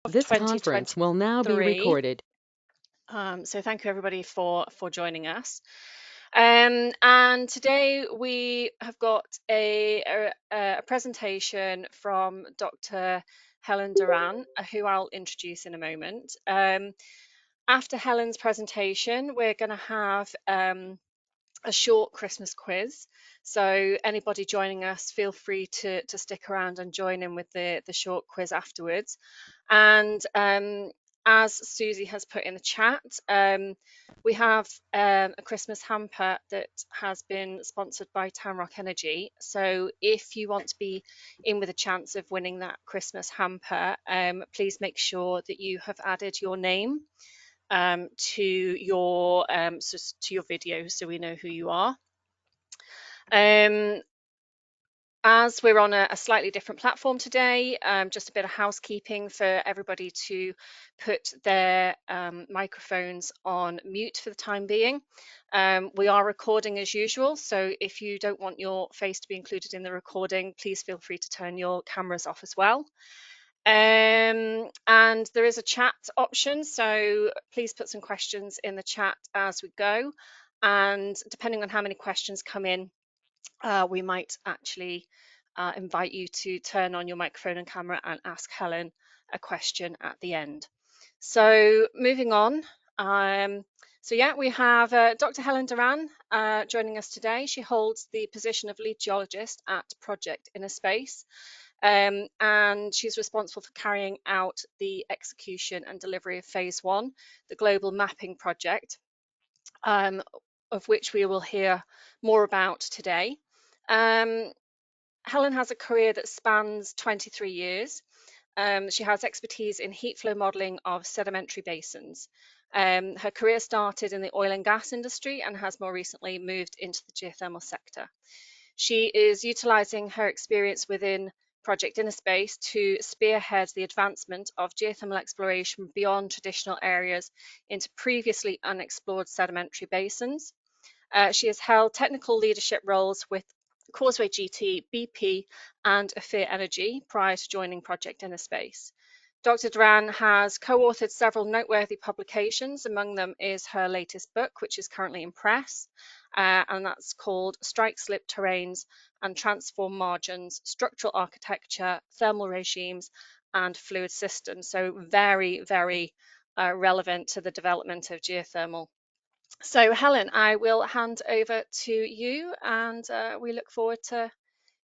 This conference will now be 2023. recorded. So thank you everybody for joining us. And today we have got a presentation from Dr. Helen Doran, who I'll introduce in a moment. After Helen's presentation, we're going to have a short Christmas quiz. So anybody joining us, feel free to stick around and join in with the short quiz afterwards. And as Susie has put in the chat, we have a Christmas hamper that has been sponsored by Tamrock Energy. So if you want to be in with a chance of winning that Christmas hamper, please make sure that you have added your name to your video so we know who you are. As we're on a slightly different platform today, just a bit of housekeeping for everybody to put their microphones on mute for the time being. We are recording as usual, so if you don't want your face to be included in the recording, please feel free to turn your cameras off as well. And there is a chat option, so please put some questions in the chat as we go. And depending on how many questions come in, we might actually invite you to turn on your microphone and camera and ask Helen a question at the end. So moving on. So yeah, we have Dr. Helen Doran joining us today. She holds the position of lead geologist at Project InnerSpace. And she's responsible for carrying out the execution and delivery of phase 1, the global mapping project, of which we will hear more about today. Helen has a career that spans 23 years. She has expertise in heat flow modelling of sedimentary basins. Her career started in the oil and gas industry and has more recently moved into the geothermal sector. She is utilising her experience within Project InnerSpace to spearhead the advancement of geothermal exploration beyond traditional areas into previously unexplored sedimentary basins. She has held technical leadership roles with Causeway GT, BP, and Afir Energy prior to joining Project InnerSpace. Dr. Doran has co-authored several noteworthy publications. Among them is her latest book, which is currently in press, and that's called Strike Slip Terrains and Transform Margins, Structural Architecture, Thermal Regimes, and Fluid Systems. So very, very relevant to the development of geothermal. So Helen, I will hand over to you, and we look forward to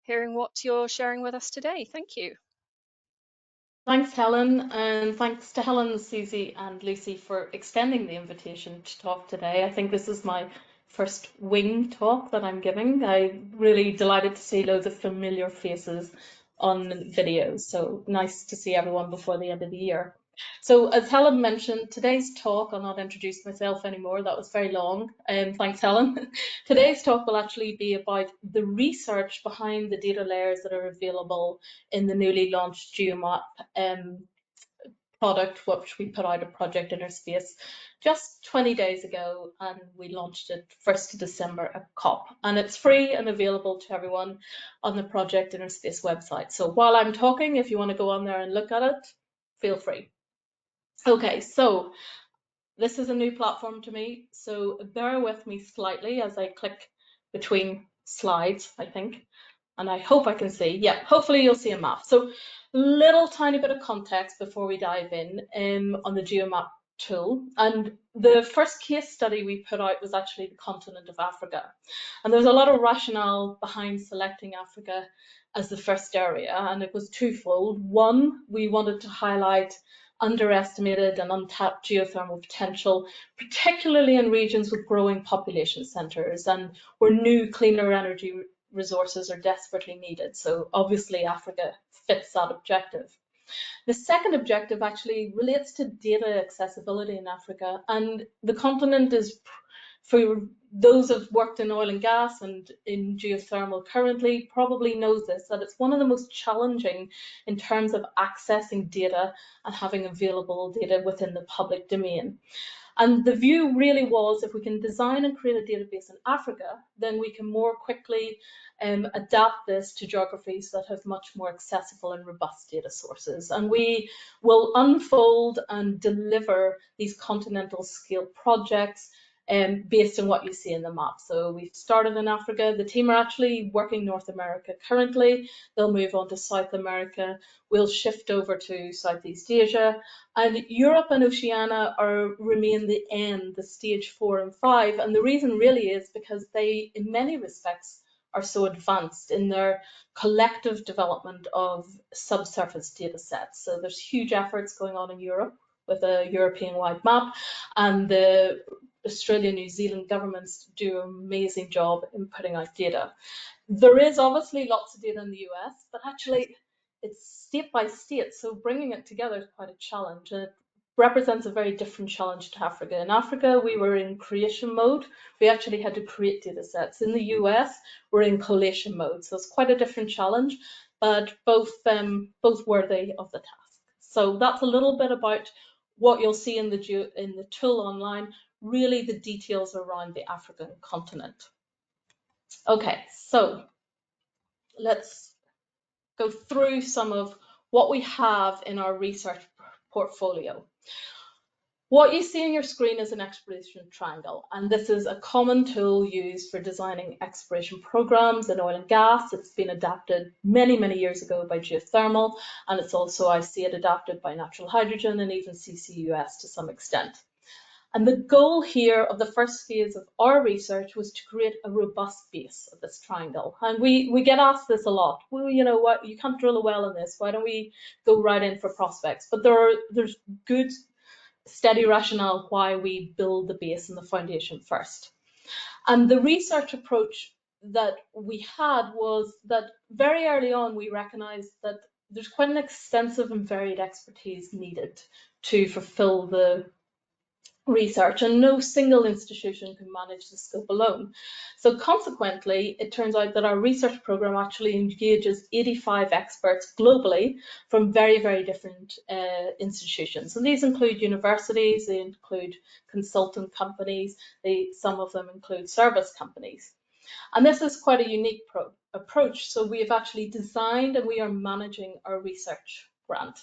hearing what you're sharing with us today. Thank you. Thanks, Helen, and thanks to Helen, Susie, and Lucy for extending the invitation to talk today. I think this is my first wing talk that I'm giving. I'm really delighted to see loads of familiar faces on videos, so nice to see everyone before the end of the year. So as Helen mentioned, today's talk, I'll not introduce myself anymore, that was very long, thanks Helen. Today's talk will actually be about the research behind the data layers that are available in the newly launched GeoMap product, which we put out a Project InnerSpace just 20 days ago, and we launched it 1st of December at COP, and it's free and available to everyone on the Project InnerSpace website. So while I'm talking, if you want to go on there and look at it, feel free. Okay, so this is a new platform to me, so bear with me slightly as I click between slides, I think, and I hope I can see. Yeah, hopefully you'll see a map. So little tiny bit of context before we dive in on the GeoMap tool. And the first case study we put out was actually the continent of Africa. And there was a lot of rationale behind selecting Africa as the first area, and it was twofold. One, we wanted to highlight underestimated and untapped geothermal potential, particularly in regions with growing population centres and where new cleaner energy resources are desperately needed. So obviously Africa fits that objective. The second objective actually relates to data accessibility in Africa, and the continent is, for those who've worked in oil and gas and in geothermal currently, probably knows this, that it's one of the most challenging in terms of accessing data and having available data within the public domain. And the view really was, if we can design and create a database in Africa, then we can more quickly adapt this to geographies that have much more accessible and robust data sources. And we will unfold and deliver these continental scale projects based on what you see in the map. So we've started in Africa. The team are actually working North America currently. They'll move on to South America. We'll shift over to Southeast Asia. And Europe and Oceania remain the stage 4 and 5. And the reason really is because they, in many respects, are so advanced in their collective development of subsurface data sets. So there's huge efforts going on in Europe with a European-wide map, and the Australia, New Zealand governments do an amazing job in putting out data. There is obviously lots of data in the US, but actually it's state by state, so bringing it together is quite a challenge. And it represents a very different challenge to Africa. In Africa, we were in creation mode. We actually had to create data sets. In the US, we're in collation mode, so it's quite a different challenge, but both worthy of the task. So that's a little bit about what you'll see in the tool online, really the details around the African continent. Okay, so let's go through some of what we have in our research portfolio. What you see on your screen is an exploration triangle, and this is a common tool used for designing exploration programs in oil and gas. It's been adapted many, many years ago by geothermal, and it's also, I see it adapted by natural hydrogen and even CCUS to some extent. And the goal here of the first phase of our research was to create a robust base of this triangle. And we get asked this a lot. Well, you know what, you can't drill a well in this. Why don't we go right in for prospects? But there's good, steady rationale why we build the base and the foundation first. And the research approach that we had was that very early on, we recognized that there's quite an extensive and varied expertise needed to fulfill the research, and no single institution can manage the scope alone. So consequently, it turns out that our research program actually engages 85 experts globally from very, very different institutions. And these include universities, they include consultant companies, some of them include service companies. And this is quite a unique approach. So we have actually designed and we are managing our research grant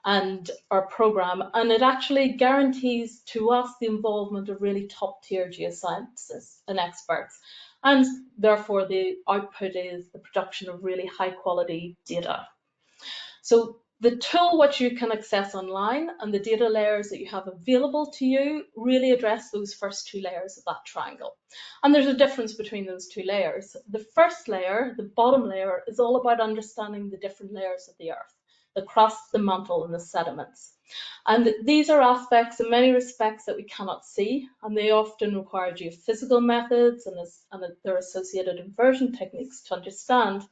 and our program, and it actually guarantees to us the involvement of really top-tier geoscientists and experts, and therefore the output is the production of really high-quality data. So the tool which you can access online and the data layers that you have available to you really address those first two layers of that triangle. And there's a difference between those two layers. The first layer, the bottom layer, is all about understanding the different layers of the earth, the crust, the mantle, and the sediments. And these are aspects in many respects that we cannot see, and they often require geophysical methods and their associated inversion techniques to understand.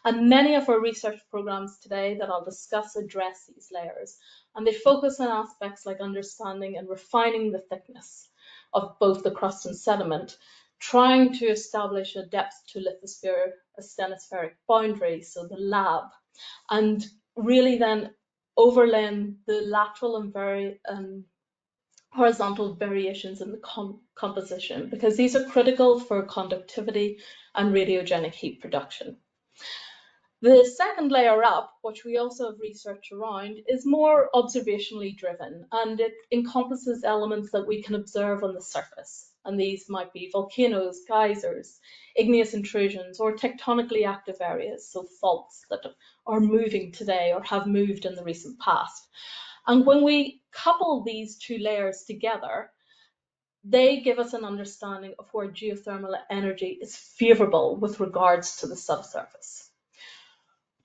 And many of our research programs today that I'll discuss address these layers, and they focus on aspects like understanding and refining the thickness of both the crust and sediment, trying to establish a depth to lithosphere, a stenospheric boundary, so the lab, and really then overlaying the lateral and horizontal variations in the composition, because these are critical for conductivity and radiogenic heat production. The second layer up, which we also have research around, is more observationally driven, and it encompasses elements that we can observe on the surface. And these might be volcanoes, geysers, igneous intrusions, or tectonically active areas, so faults that are moving today or have moved in the recent past. And when we couple these two layers together, they give us an understanding of where geothermal energy is favorable with regards to the subsurface.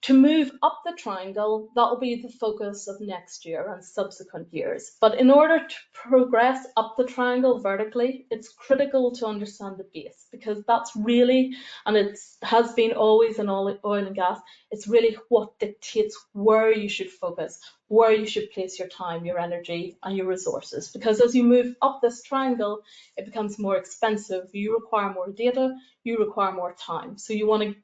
To move up the triangle, that will be the focus of next year and subsequent years. But in order to progress up the triangle vertically, it's critical to understand the base, because that's really, and it has been always in oil and gas, it's really what dictates where you should focus, where you should place your time, your energy, and your resources. Because as you move up this triangle, it becomes more expensive. You require more data, you require more time. So you want to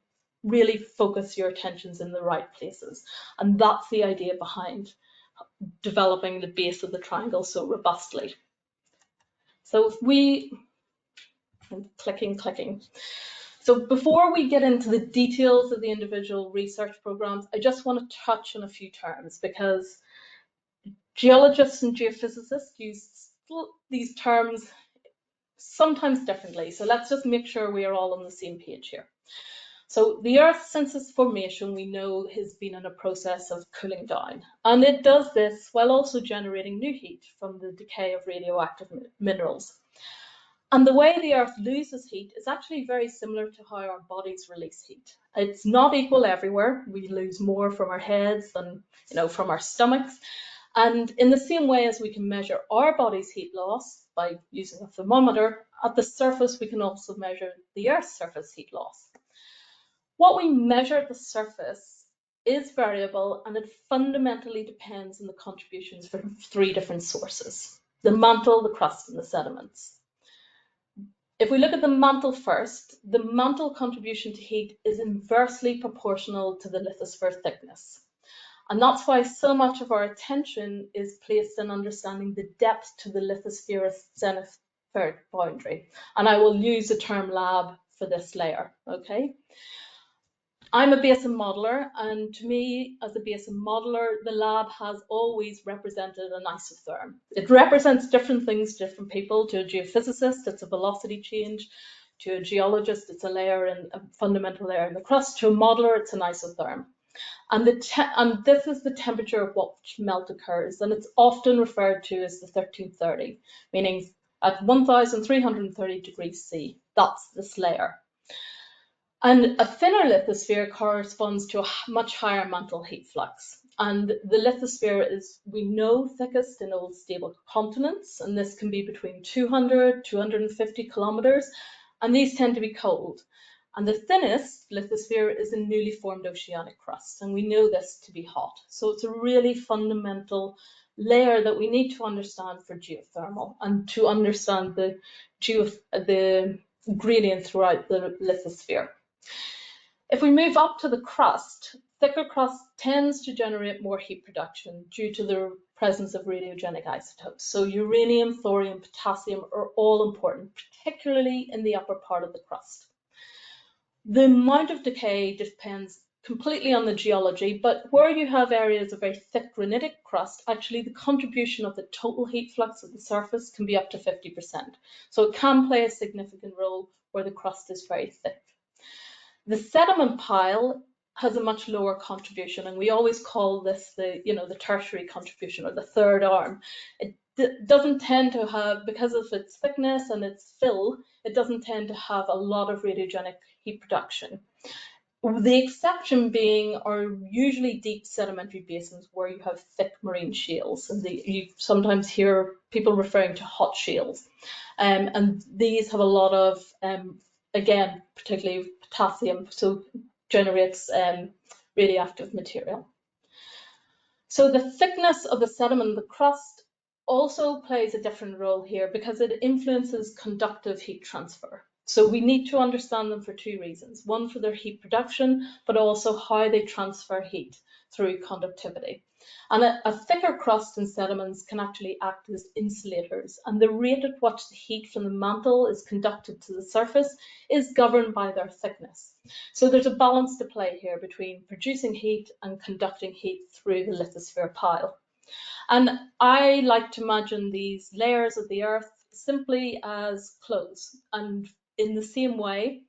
really focus your attentions in the right places. And that's the idea behind developing the base of the triangle so robustly. So if we, clicking. So before we get into the details of the individual research programs, I just want to touch on a few terms, because geologists and geophysicists use these terms sometimes differently. So let's just make sure we are all on the same page here. So the Earth, since its formation, we know has been in a process of cooling down. And it does this while also generating new heat from the decay of radioactive minerals. And the way the Earth loses heat is actually very similar to how our bodies release heat. It's not equal everywhere. We lose more from our heads than, from our stomachs. And in the same way as we can measure our body's heat loss by using a thermometer, at the surface we can also measure the Earth's surface heat loss. What we measure at the surface is variable, and it fundamentally depends on the contributions from 3 different sources: the mantle, the crust, and the sediments. If we look at the mantle first, the mantle contribution to heat is inversely proportional to the lithosphere thickness. And that's why so much of our attention is placed in understanding the depth to the lithosphere zenithspheric boundary. And I will use the term lab for this layer, okay? I'm a basin modeler, and to me, as a basin modeler, the lab has always represented an isotherm. It represents different things to different people. To a geophysicist, it's a velocity change. To a geologist, it's a fundamental layer in the crust. To a modeler, it's an isotherm. And this is the temperature at which melt occurs, and it's often referred to as the 1330, meaning at 1330 degrees C. That's this layer. And a thinner lithosphere corresponds to a much higher mantle heat flux. And the lithosphere is, we know, thickest in old stable continents, and this can be between 200, 250 kilometers, and these tend to be cold. And the thinnest lithosphere is a newly formed oceanic crust, and we know this to be hot. So it's a really fundamental layer that we need to understand for geothermal and to understand the gradient throughout the lithosphere. If we move up to the crust, thicker crust tends to generate more heat production due to the presence of radiogenic isotopes. So uranium, thorium, potassium are all important, particularly in the upper part of the crust. The amount of decay depends completely on the geology, but where you have areas of very thick granitic crust, actually the contribution of the total heat flux at the surface can be up to 50%. So it can play a significant role where the crust is very thick. The sediment pile has a much lower contribution, and we always call this the tertiary contribution, or the third arm. It doesn't tend to have, because of its thickness and its fill, it doesn't tend to have a lot of radiogenic heat production. The exception being are usually deep sedimentary basins where you have thick marine shales, and you sometimes hear people referring to hot shales, and these have a lot of again, particularly potassium, so generates radioactive material. So the thickness of the sediment in the crust also plays a different role here because it influences conductive heat transfer. So we need to understand them for 2 reasons. One, for their heat production, but also how they transfer heat through conductivity. And a thicker crust and sediments can actually act as insulators, and the rate at which the heat from the mantle is conducted to the surface is governed by their thickness. So there's a balance to play here between producing heat and conducting heat through the lithosphere pile. And I like to imagine these layers of the Earth simply as clothes, and in the same way,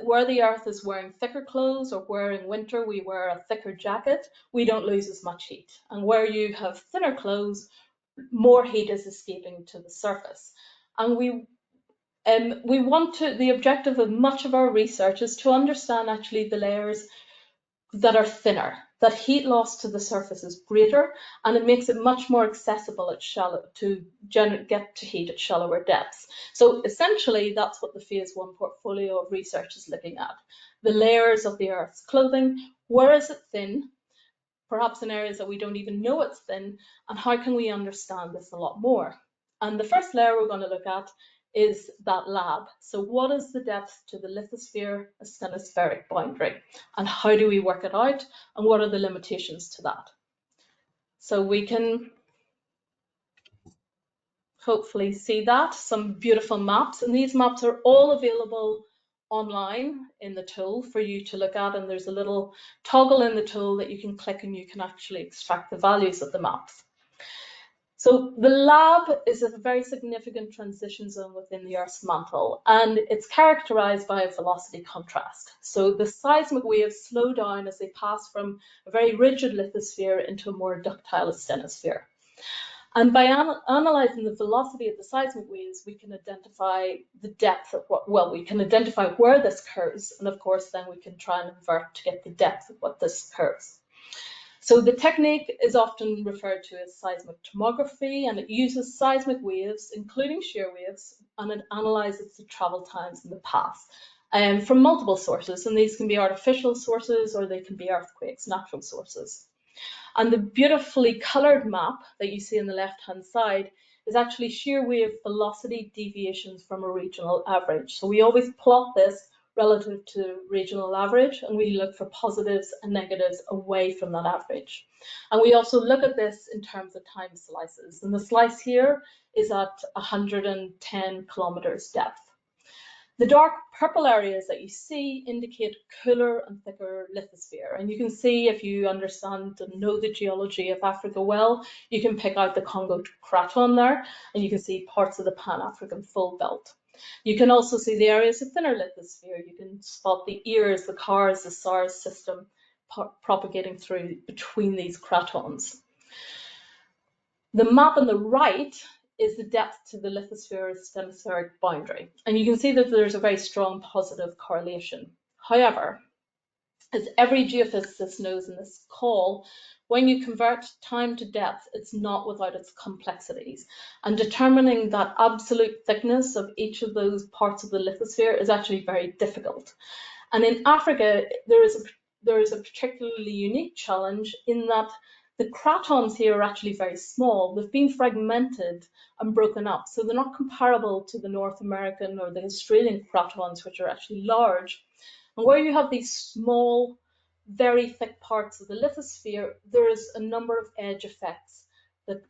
where the Earth is wearing thicker clothes, or where in winter we wear a thicker jacket, we don't lose as much heat. And where you have thinner clothes, more heat is escaping to the surface. And the objective of much of our research is to understand actually the layers that are thinner, that heat loss to the surface is greater, and it makes it much more accessible to get to heat at shallower depths. So essentially, that's what the phase 1 portfolio of research is looking at: the layers of the Earth's clothing. Where is it thin? Perhaps in areas that we don't even know it's thin, and how can we understand this a lot more? And the first layer we're going to look at is that lab. So what is the depth to the lithosphere asthenospheric boundary, and how do we work it out, and what are the limitations to that? So we can hopefully see that, some beautiful maps. And these maps are all available online in the tool for you to look at. And there's a little toggle in the tool that you can click and you can actually extract the values of the maps. So the lab is a very significant transition zone within the Earth's mantle, and it's characterized by a velocity contrast. So the seismic waves slow down as they pass from a very rigid lithosphere into a more ductile asthenosphere. And by analyzing the velocity of the seismic waves, we can identify the depth of we can identify where this occurs, and of course then we can try and invert to get the depth of what this occurs. So the technique is often referred to as seismic tomography, and it uses seismic waves, including shear waves, and it analyzes the travel times in the past from multiple sources. And these can be artificial sources or they can be earthquakes, natural sources. And the beautifully colored map that you see on the left-hand side is actually shear wave velocity deviations from a regional average. So we always plot this relative to regional average, and we look for positives and negatives away from that average. And we also look at this in terms of time slices. And the slice here is at 110 kilometers depth. The dark purple areas that you see indicate cooler and thicker lithosphere. And you can see, if you understand and know the geology of Africa well, you can pick out the Congo Craton there, and you can see parts of the Pan-African Fold Belt. You can also see the areas of thinner lithosphere. You can spot the ears, the cars, the SARS system propagating through between these cratons. The map on the right is the depth to the lithosphere-stenospheric boundary. And you can see that there's a very strong positive correlation. However, as every geophysicist knows in this call, when you convert time to depth, it's not without its complexities. And determining that absolute thickness of each of those parts of the lithosphere is actually very difficult. And in Africa, there is a particularly unique challenge in that the cratons here are actually very small. They've been fragmented and broken up, so they're not comparable to the North American or the Australian cratons, which are actually large. And where you have these small, very thick parts of the lithosphere, there is a number of edge effects that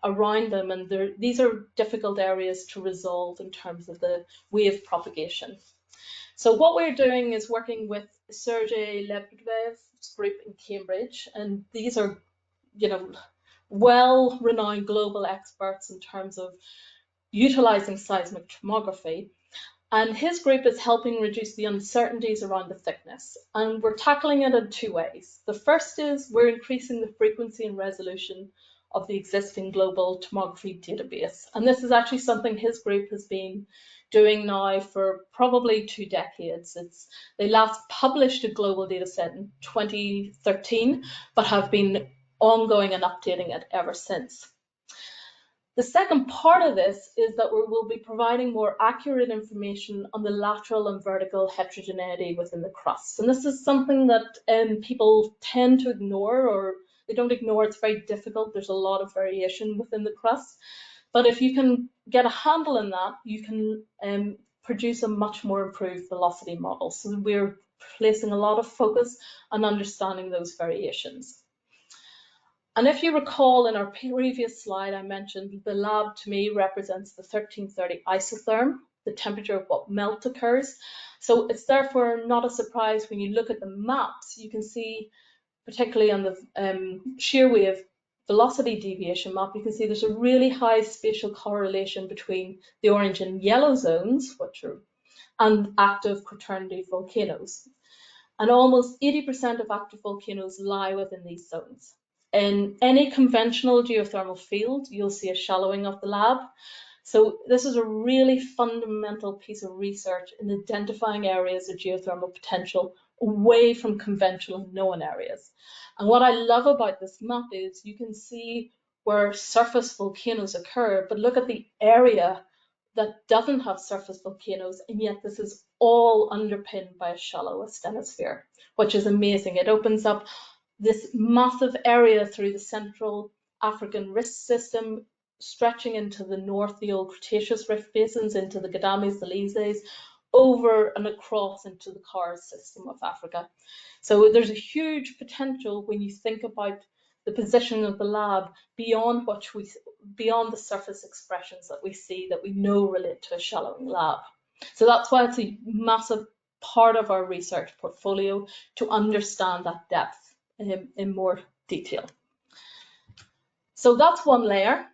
around them, and these are difficult areas to resolve in terms of the wave propagation. So what we're doing is working with Sergei Lebedev's group in Cambridge, and these are, well-renowned global experts in terms of utilizing seismic tomography. And his group is helping reduce the uncertainties around the thickness. And we're tackling it in two ways. The first is we're increasing the frequency and resolution of the existing global tomography database. And this is actually something his group has been doing now for probably 2 decades. They last published a global data set in 2013, but have been ongoing and updating it ever since. The second part of this is that we will be providing more accurate information on the lateral and vertical heterogeneity within the crust. And this is something that people tend to ignore, or they don't ignore. It's very difficult. There's a lot of variation within the crust. But if you can get a handle on that, you can produce a much more improved velocity model. So we're placing a lot of focus on understanding those variations. And if you recall in our previous slide, I mentioned the lab to me represents the 1330 isotherm, the temperature of what melt occurs. So it's therefore not a surprise when you look at the maps, you can see, particularly on the shear wave velocity deviation map, you can see there's a really high spatial correlation between the orange and yellow zones, and active quaternary volcanoes. And almost 80% of active volcanoes lie within these zones. In any conventional geothermal field, you'll see a shallowing of the lab. So this is a really fundamental piece of research in identifying areas of geothermal potential away from conventional known areas. And what I love about this map is you can see where surface volcanoes occur, but look at the area that doesn't have surface volcanoes, and yet this is all underpinned by a shallow asthenosphere, which is amazing. It opens up this massive area through the Central African Rift System, stretching into the north, the old Cretaceous rift basins, into the Gadames, the Lises, over and across into the Kars system of Africa. So there's a huge potential when you think about the position of the lab beyond beyond the surface expressions that we see that we know relate to a shallowing lab. So that's why it's a massive part of our research portfolio to understand that depth in more detail. So that's one layer.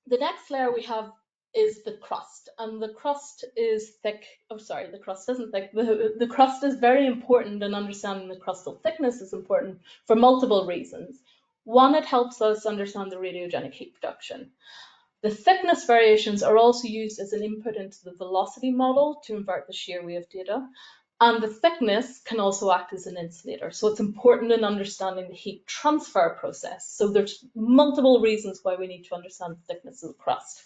The next layer we have is the crust, and the crust is thick. Oh, sorry, the crust isn't thick. The crust is very important, and understanding the crustal thickness is important for multiple reasons. One, it helps us understand the radiogenic heat production. The thickness variations are also used as an input into the velocity model to invert the shear wave data. And the thickness can also act as an insulator. So it's important in understanding the heat transfer process. So there's multiple reasons why we need to understand the thickness of the crust.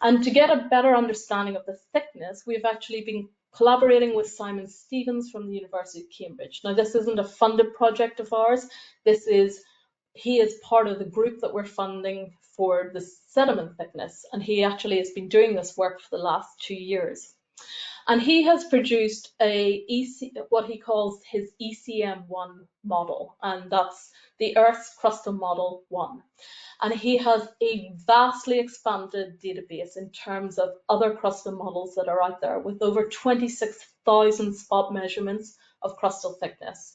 And to get a better understanding of the thickness, we've actually been collaborating with Simon Stevens from the University of Cambridge. Now, this isn't a funded project of ours. He is part of the group that we're funding for the sediment thickness. And he actually has been doing this work for the last 2 years. And he has produced what he calls his ECM1 model, and that's the Earth's Crustal Model 1. And he has a vastly expanded database in terms of other crustal models that are out there, with over 26,000 spot measurements of crustal thickness.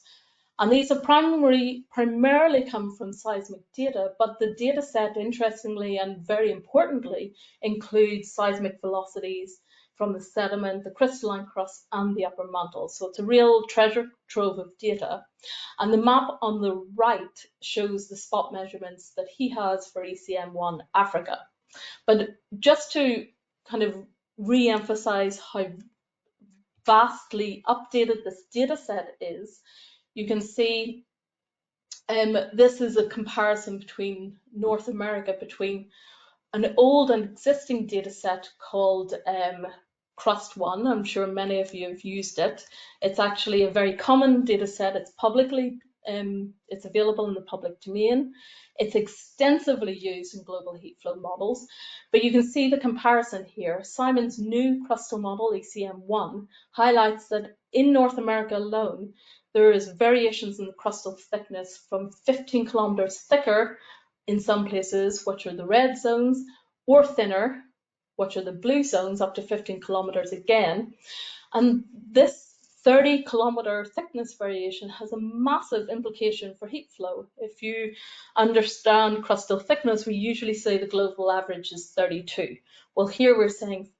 And these have primarily come from seismic data, but the data set, interestingly and very importantly, includes seismic velocities from the sediment, the crystalline crust, and the upper mantle. So it's a real treasure trove of data. And the map on the right shows the spot measurements that he has for ECM1 Africa. But just to kind of re-emphasize how vastly updated this data set is, you can see this is a comparison between North America, between an old and existing data set called Crust 1. I'm sure many of you have used it. It's actually a very common data set. It's publicly, it's available in the public domain. It's extensively used in global heat flow models, but you can see the comparison here. Simon's new crustal model, ECM1, highlights that in North America alone, there is variations in the crustal thickness from 15 kilometers thicker in some places, which are the red zones, or thinner, which are the blue zones, up to 15 kilometers again. And this 30-kilometer thickness variation has a massive implication for heat flow. If you understand crustal thickness, we usually say the global average is 32. Well, here we're seeing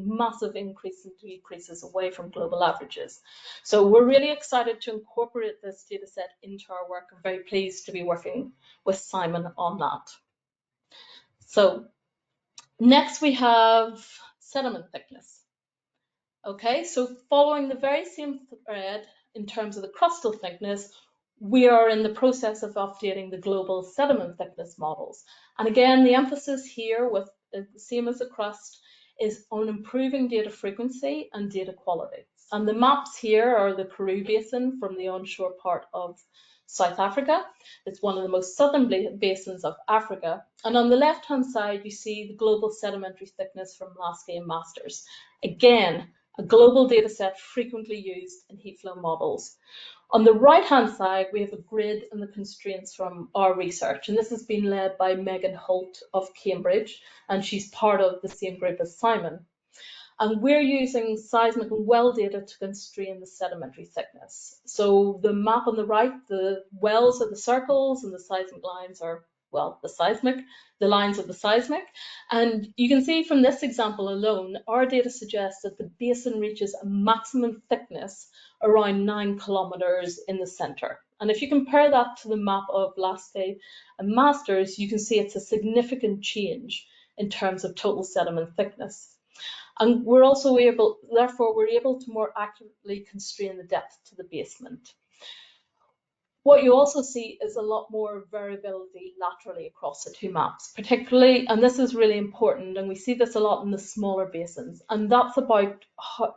massive increases and decreases away from global averages. So we're really excited to incorporate this data set into our work. I'm very pleased to be working with Simon on that. So next we have sediment thickness. Okay, so following the very same thread in terms of the crustal thickness, we are in the process of updating the global sediment thickness models. And again, the emphasis here, with the same as the crust, is on improving data frequency and data quality. And the maps here are the Karoo Basin from the onshore part of South Africa. It's one of the most southern basins of Africa. And on the left-hand side, you see the global sedimentary thickness from Lasky and Masters. Again, a global data set frequently used in heat flow models. On the right-hand side, we have a grid and the constraints from our research. And this has been led by Megan Holt of Cambridge, and she's part of the same group as Simon. And we're using seismic and well data to constrain the sedimentary thickness. So the map on the right, the wells are the circles and the seismic lines are, well, the lines of the seismic. And you can see from this example alone, our data suggests that the basin reaches a maximum thickness around 9 kilometers in the center. And if you compare that to the map of Lasky and Masters, you can see it's a significant change in terms of total sediment thickness. And we're also therefore we're able to more accurately constrain the depth to the basement. What you also see is a lot more variability laterally across the two maps, particularly, and this is really important, and we see this a lot in the smaller basins, and that's about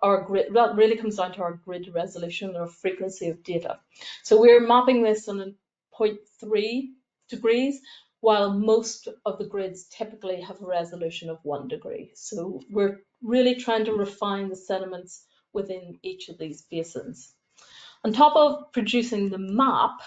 our grid. That really comes down to our grid resolution or frequency of data. So we're mapping this on 0.3 degrees, while most of the grids typically have a resolution of 1 degree. So we're really trying to refine the sediments within each of these basins. On top of producing the map,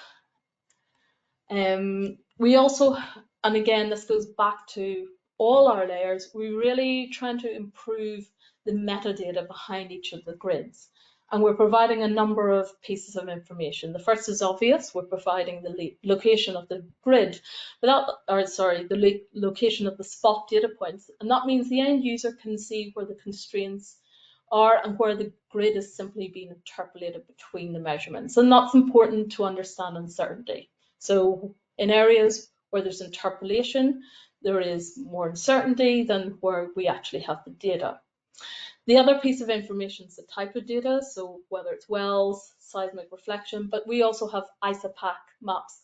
we also And again, this goes back to all our layers. We're really trying to improve the metadata behind each of the grids. And we're providing a number of pieces of information. The first is obvious. We're providing the location of the grid, the location of the spot data points. And that means the end user can see where the constraints are and where the grid is simply being interpolated between the measurements. And that's important to understand uncertainty. So in areas where there's interpolation, there is more uncertainty than where we actually have the data. The other piece of information is the type of data, so whether it's wells, seismic reflection, but we also have ISAPAC maps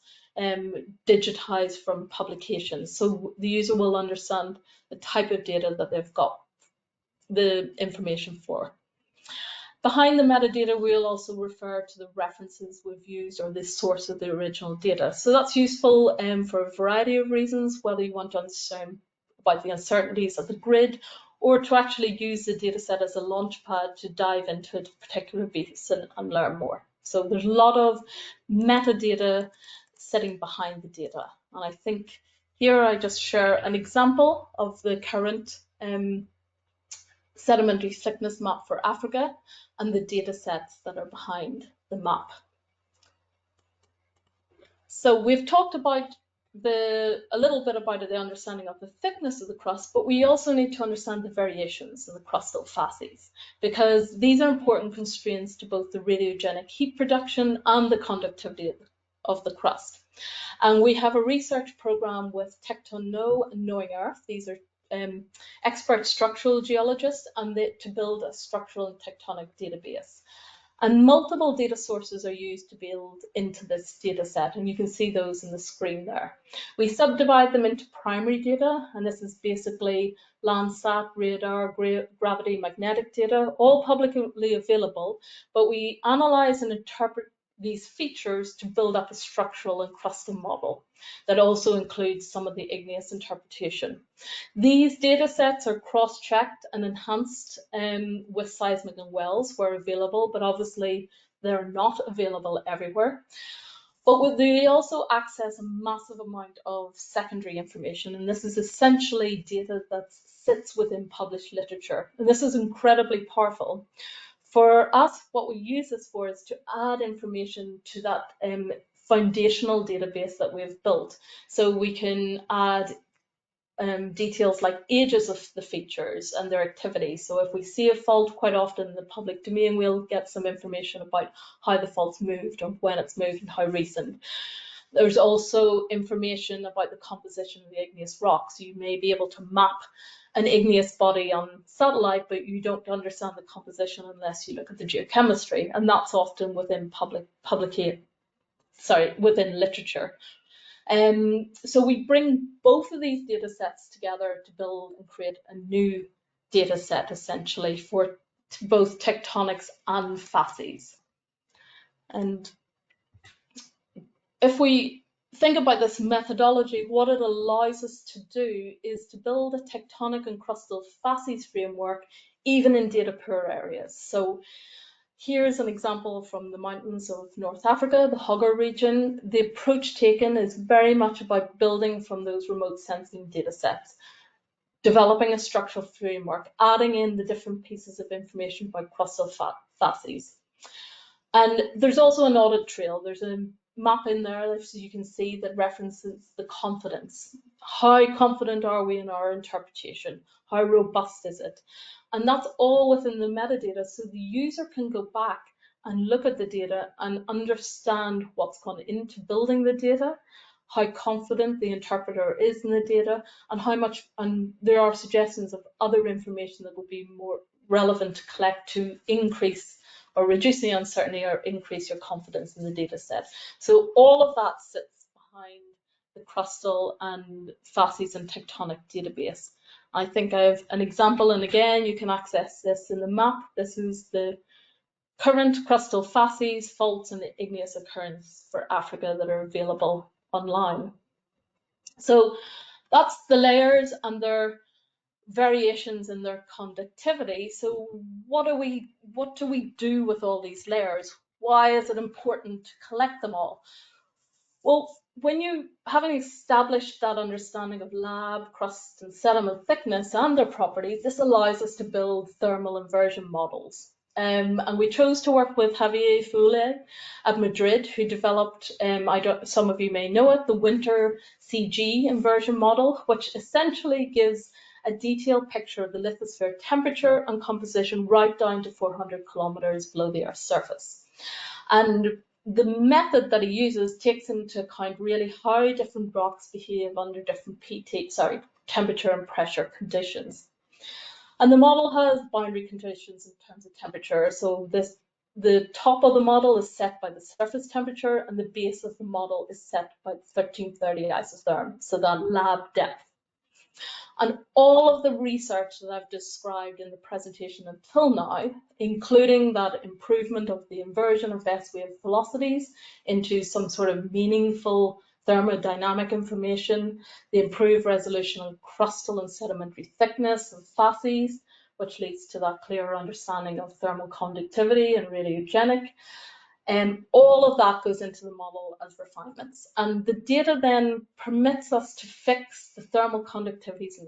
digitized from publications. So the user will understand the type of data that they've got the information for. Behind the metadata, we'll also refer to the references we've used or the source of the original data. So that's useful for a variety of reasons, whether you want to understand about the uncertainties of the grid or to actually use the data set as a launchpad to dive into a particular basin and learn more. So there's a lot of metadata sitting behind the data. And I think here I just share an example of the current sedimentary thickness map for Africa and the data sets that are behind the map. So we've talked about a little bit about the understanding of the thickness of the crust, but we also need to understand the variations in the crustal facies, because these are important constraints to both the radiogenic heat production and the conductivity of the crust. And we have a research program with TectonKnow and Knowing Earth. These are expert structural geologists, and to build a structural and tectonic database. And multiple data sources are used to build into this data set, and you can see those in the screen there. We subdivide them into primary data, and this is basically Landsat, radar, gravity, magnetic data, all publicly available, but we analyze and interpret these features to build up a structural and crustal model that also includes some of the igneous interpretation. These data sets are cross-checked and enhanced with seismic and wells where available, but obviously they're not available everywhere. But they also access a massive amount of secondary information, and this is essentially data that sits within published literature. And this is incredibly powerful. For us, what we use this for is to add information to that foundational database that we've built. So we can add details like ages of the features and their activity. So if we see a fault, quite often in the public domain, we'll get some information about how the fault's moved and when it's moved and how recent. There's also information about the composition of the igneous rock. So you may be able to map an igneous body on satellite, but you don't understand the composition unless you look at the geochemistry, and that's often within within literature. So we bring both of these data sets together to build and create a new data set, essentially, for both tectonics and facies. And if we think about this methodology, what it allows us to do is to build a tectonic and crustal facies framework, even in data poor areas. So here's an example from the mountains of North Africa, the Hoggar region. The approach taken is very much about building from those remote sensing data sets, developing a structural framework, adding in the different pieces of information about crustal facies. And there's also an audit trail. There's a map in there so you can see that references the confidence. How confident are we in our interpretation? How robust is it? And that's all within the metadata, so the user can go back and look at the data and understand what's gone into building the data, how confident the interpreter is in the data, and how much, and there are suggestions of other information that would be more relevant to collect to increase or reduce the uncertainty or increase your confidence in the data set. So all of that sits behind the crustal and facies and tectonic database. I think I have an example, and again, you can access this in the map. This is the current crustal facies, faults, and igneous occurrence for Africa that are available online. So that's the layers and their variations in their conductivity. So what do we do with all these layers? Why is it important to collect them all? Well, when you, having established that understanding of lab, crust and sediment thickness and their properties, this allows us to build thermal inversion models. And we chose to work with Javier Fule at Madrid, who developed, some of you may know it, the winter CG inversion model, which essentially gives a detailed picture of the lithosphere temperature and composition right down to 400 kilometers below the Earth's surface. And the method that he uses takes into account really how different rocks behave under different temperature and pressure conditions. And the model has boundary conditions in terms of temperature. So the top of the model is set by the surface temperature, and the base of the model is set by 1330 isotherm, so that lab depth. And all of the research that I've described in the presentation until now, including that improvement of the inversion of S-wave velocities into some sort of meaningful thermodynamic information, the improved resolution of crustal and sedimentary thickness and facies, which leads to that clearer understanding of thermal conductivity and radiogenic. And all of that goes into the model as refinements. And the data then permits us to fix the thermal conductivities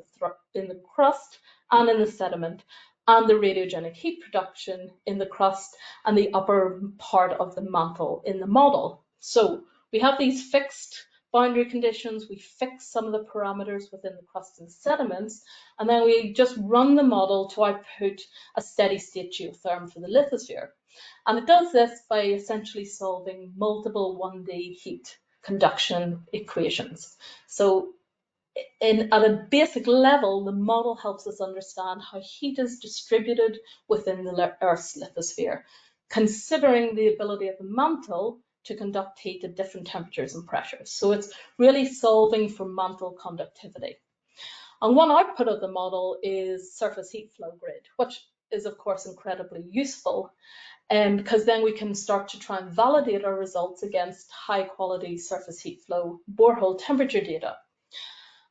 in the crust and in the sediment, and the radiogenic heat production in the crust and the upper part of the mantle in the model. So we have these fixed boundary conditions, we fix some of the parameters within the crust and sediments, and then we just run the model to output a steady state geotherm for the lithosphere. And it does this by essentially solving multiple 1D heat conduction equations. So at a basic level, the model helps us understand how heat is distributed within the Earth's lithosphere, considering the ability of the mantle to conduct heat at different temperatures and pressures. So it's really solving for mantle conductivity. And one output of the model is surface heat flow grid, which is of course incredibly useful, because then we can start to try and validate our results against high quality surface heat flow borehole temperature data.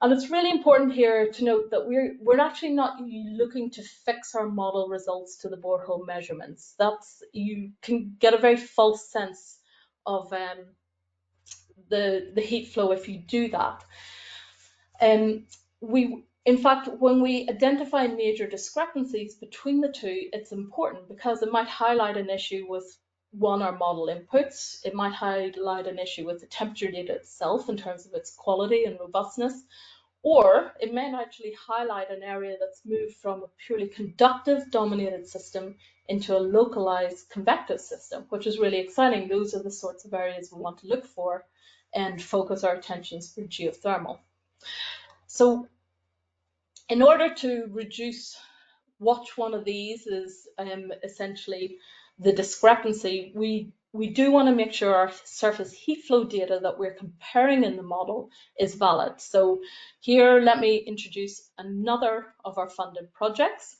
And it's really important here to note that we're actually not looking to fix our model results to the borehole measurements. You can get a very false sense of the heat flow if you do that. In fact, when we identify major discrepancies between the two, it's important because it might highlight an issue with our model inputs. It might highlight an issue with the temperature data itself in terms of its quality and robustness, or it may actually highlight an area that's moved from a purely conductive dominated system into a localized convective system, which is really exciting. Those are the sorts of areas we want to look for and focus our attentions for geothermal. So in order to reduce which one of these is essentially the discrepancy, we do want to make sure our surface heat flow data that we're comparing in the model is valid. So here, let me introduce another of our funded projects,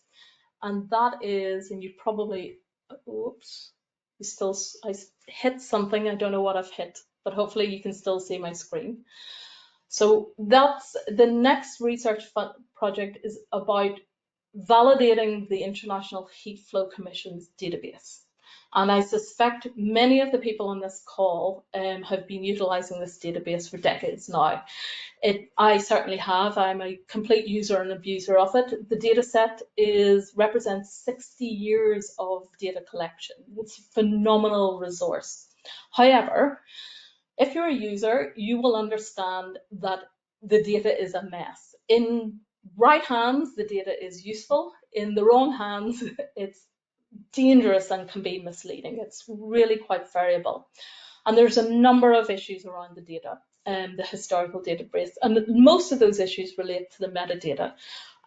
and that is, and you probably, oops, I hit something, I don't know what I've hit, but hopefully you can still see my screen. So that's the next research project is about validating the International Heat Flow Commission's database. And I suspect many of the people on this call have been utilizing this database for decades now. I certainly have. I'm a complete user and abuser of it. The data set represents 60 years of data collection. It's a phenomenal resource. However, if you're a user, you will understand that the data is a mess. In right hands, the data is useful. In the wrong hands, it's dangerous and can be misleading. It's really quite variable. And there's a number of issues around the data and the historical database. And most of those issues relate to the metadata.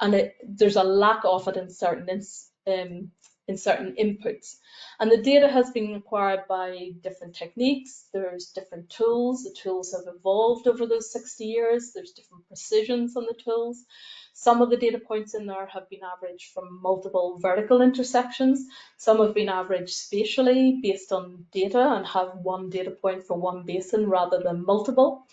And there's a lack of it in certain inputs. And the data has been acquired by different techniques. There's different tools. The tools have evolved over those 60 years. There's different precisions on the tools. Some of the data points in there have been averaged from multiple vertical intersections. Some have been averaged spatially based on data and have one data point for one basin rather than multiple.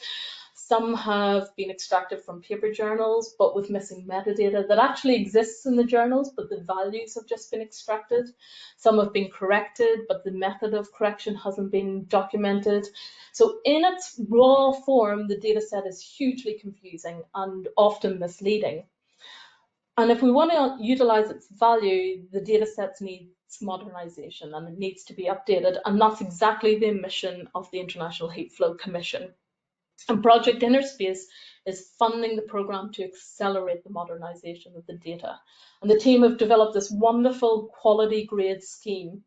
Some have been extracted from paper journals, but with missing metadata that actually exists in the journals, but the values have just been extracted. Some have been corrected, but the method of correction hasn't been documented. So in its raw form, the data set is hugely confusing and often misleading. And if we want to utilize its value, the data sets needs modernization and it needs to be updated. And that's exactly the mission of the International Heat Flow Commission. And Project InnerSpace is funding the program to accelerate the modernization of the data. And the team have developed this wonderful quality grade scheme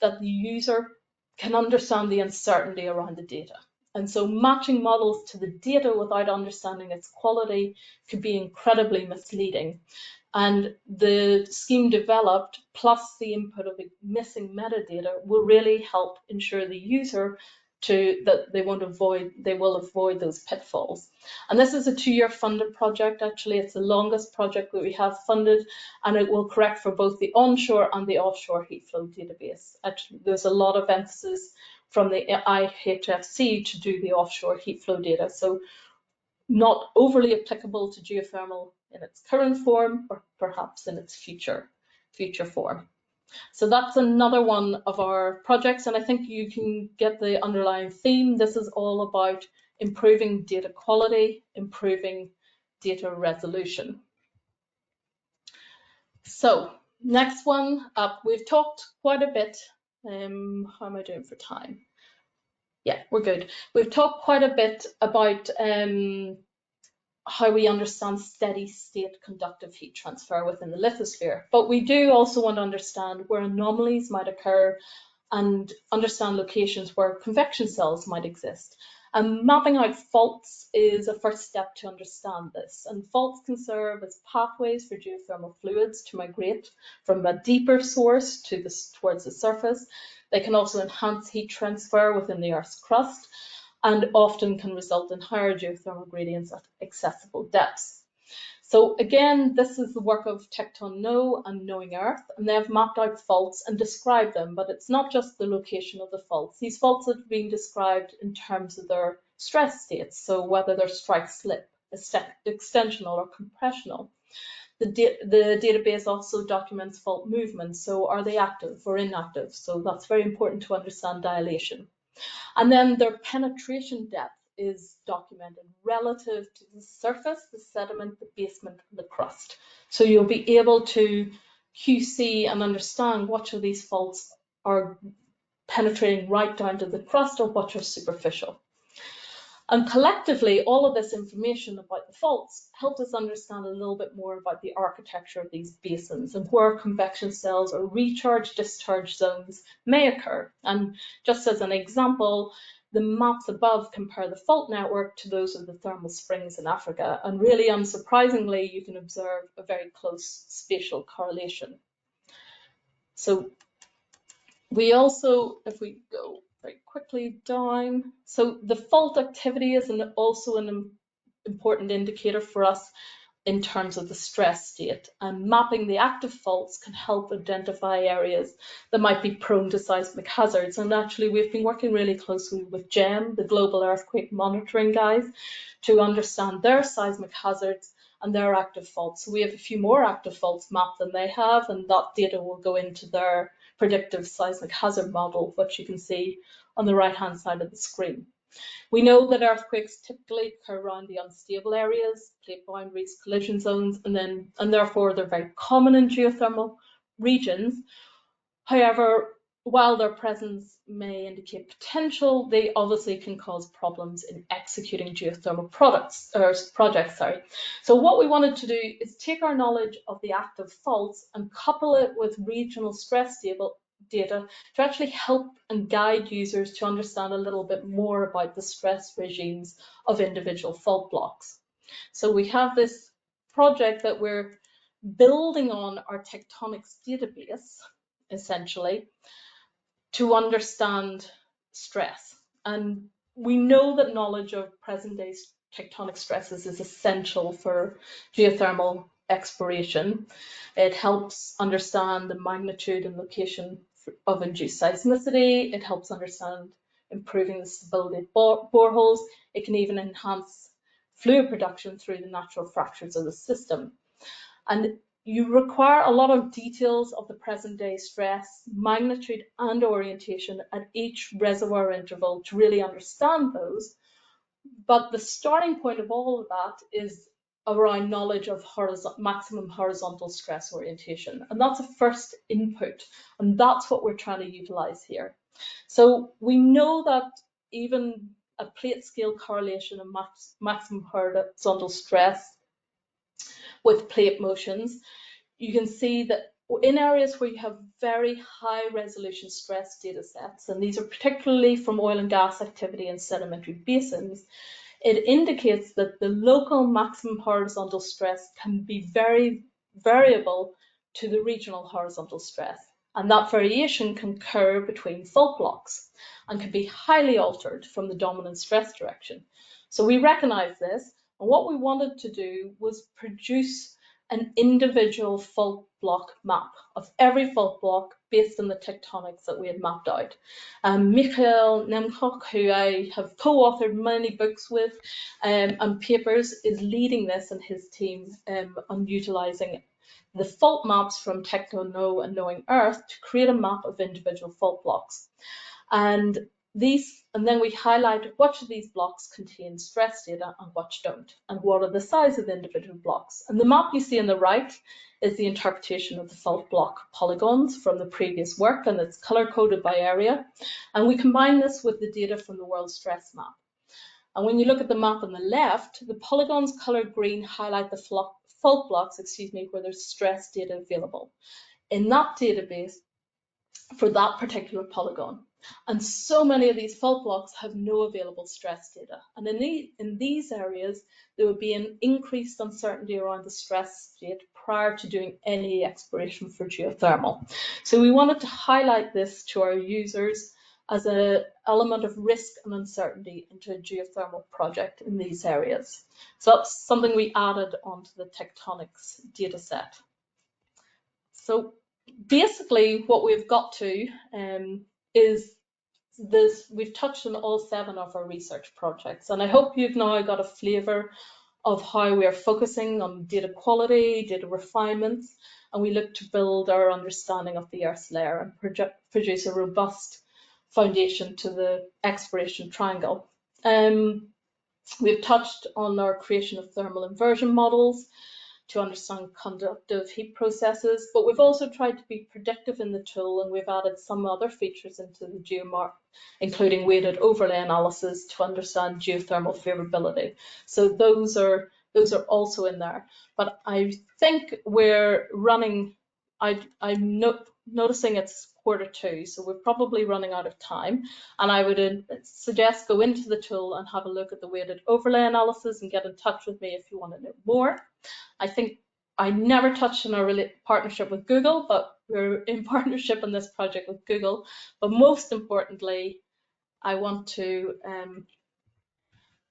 that the user can understand the uncertainty around the data. And so matching models to the data without understanding its quality could be incredibly misleading. And the scheme developed, plus the input of missing metadata, will really help ensure the user that they will avoid those pitfalls. And this is a 2-year funded project. Actually, it's the longest project that we have funded, and it will correct for both the onshore and the offshore heat flow database. Actually, there's a lot of emphasis from the IHFC to do the offshore heat flow data, so not overly applicable to geothermal in its current form, or perhaps in its future form. So that's another one of our projects, and I think you can get the underlying theme. This is all about improving data quality, improving data resolution. So next one up, we've talked quite a bit. How am I doing for time? Yeah, we're good. We've talked quite a bit about how we understand steady state conductive heat transfer within the lithosphere. But we do also want to understand where anomalies might occur and understand locations where convection cells might exist. And mapping out faults is a first step to understand this. And faults can serve as pathways for geothermal fluids to migrate from a deeper source towards the surface. They can also enhance heat transfer within the Earth's crust, and often can result in higher geothermal gradients at accessible depths. So again, this is the work of TectonKnow and Knowing Earth, and they've mapped out faults and described them, but it's not just the location of the faults. These faults are being described in terms of their stress states, so whether they're strike-slip, extensional or compressional. The database also documents fault movements, so are they active or inactive? So that's very important to understand dilation. And then their penetration depth is documented relative to the surface, the sediment, the basement, and the crust. So you'll be able to QC and understand which of these faults are penetrating right down to the crust or which are superficial. And collectively, all of this information about the faults helped us understand a little bit more about the architecture of these basins and where convection cells or recharge-discharge zones may occur. And just as an example, the maps above compare the fault network to those of the thermal springs in Africa. And really, unsurprisingly, you can observe a very close spatial correlation. So we also, if we go very quickly down, so the fault activity is also an important indicator for us in terms of the stress state, and mapping the active faults can help identify areas that might be prone to seismic hazards. And actually, we've been working really closely with GEM, the Global Earthquake Monitoring guys, to understand their seismic hazards and their active faults. So we have a few more active faults mapped than they have, and that data will go into their predictive seismic hazard model, which you can see on the right-hand side of the screen. We know that earthquakes typically occur around the unstable areas, plate boundaries, collision zones, and therefore they're very common in geothermal regions. However, while their presence may indicate potential, they obviously can cause problems in executing geothermal projects. So what we wanted to do is take our knowledge of the active faults and couple it with regional stress data to actually help and guide users to understand a little bit more about the stress regimes of individual fault blocks. So we have this project that we're building on our tectonics database, essentially, to understand stress. And we know that knowledge of present-day tectonic stresses is essential for geothermal exploration. It helps understand the magnitude and location of induced seismicity. It helps understand improving the stability of boreholes. It can even enhance fluid production through the natural fractures of the system. And you require a lot of details of the present day stress, magnitude and orientation at each reservoir interval to really understand those. But the starting point of all of that is around knowledge of maximum horizontal stress orientation. And that's a first input. And that's what we're trying to utilize here. So we know that even a plate scale correlation of maximum horizontal stress with plate motions, you can see that in areas where you have very high resolution stress data sets, and these are particularly from oil and gas activity in sedimentary basins, it indicates that the local maximum horizontal stress can be very variable to the regional horizontal stress. And that variation can occur between fault blocks and can be highly altered from the dominant stress direction. So we recognize this, and what we wanted to do was produce an individual fault block map of every fault block based on the tectonics that we had mapped out. Michael Nemchok, who I have co-authored many books with and papers, is leading this and his team on utilising the fault maps from TechnoKnow and Knowing Earth to create a map of individual fault blocks. And then we highlight which of these blocks contain stress data and which don't, and what are the size of the individual blocks. And the map you see on the right is the interpretation of the fault block polygons from the previous work, and it's color-coded by area. And we combine this with the data from the World Stress Map. And when you look at the map on the left, the polygons colored green highlight the fault blocks, where there's stress data available in that database for that particular polygon. And so many of these fault blocks have no available stress data. And in these areas, there would be an increased uncertainty around the stress state prior to doing any exploration for geothermal. So we wanted to highlight this to our users as an element of risk and uncertainty into a geothermal project in these areas. So that's something we added onto the tectonics data set. So basically what we've got to is this. We've touched on all 7 of our research projects, and I hope you've now got a flavour of how we are focusing on data quality, data refinements, and we look to build our understanding of the Earth's layer and produce a robust foundation to the exploration triangle. We've touched on our creation of thermal inversion models to understand conductive heat processes, but we've also tried to be predictive in the tool, and we've added some other features into the GeoMap, including weighted overlay analysis to understand geothermal favorability. So those are also in there. But I think we're running, I'm noticing it's 1:45, so we're probably running out of time, and I would suggest go into the tool and have a look at the weighted overlay analysis and get in touch with me if you want to know more. I think I never touched on our partnership with Google, but we're in partnership on this project with Google. But most importantly, I want to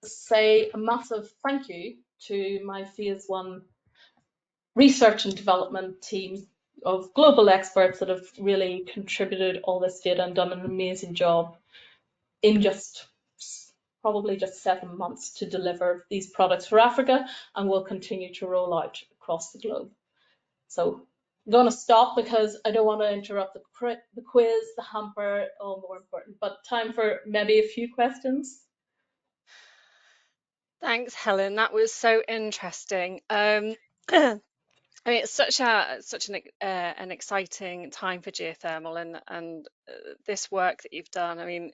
say a massive thank you to my phase 1 research and development team of global experts that have really contributed all this data and done an amazing job in probably just 7 months to deliver these products for Africa, and will continue to roll out across the globe. So I'm going to stop because I don't want to interrupt the quiz, the hamper, all more important, but time for maybe a few questions. Thanks, Helen. That was so interesting. I mean, it's such an exciting time for geothermal, and this work that you've done. I mean,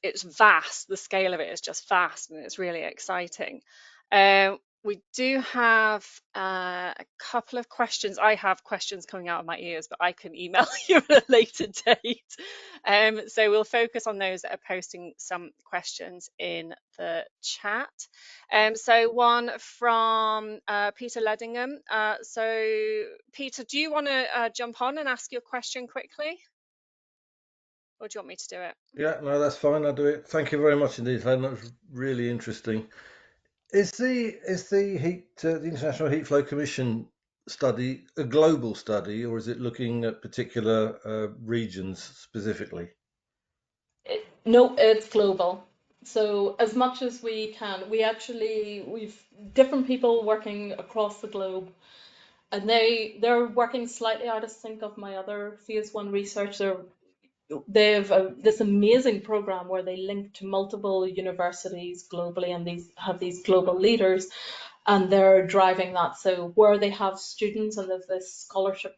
it's vast. The scale of it is just vast, and it's really exciting. We do have a couple of questions. I have questions coming out of my ears, but I can email you at a later date. So we'll focus on those that are posting some questions in the chat. So one from Peter Ledingham. So Peter, do you want to jump on and ask your question quickly? Or do you want me to do it? Yeah, no, that's fine. I'll do it. Thank you very much indeed, Helen. That was really interesting. Is the International Heat Flow Commission study a global study, or is it looking at particular regions specifically? No, it's global. So as much as we can, we've different people working across the globe, and they're working slightly out of sync of my other phase 1 research. They have this amazing program where they link to multiple universities globally, and have these global leaders, and they're driving that. So where they have students, and there's this scholarship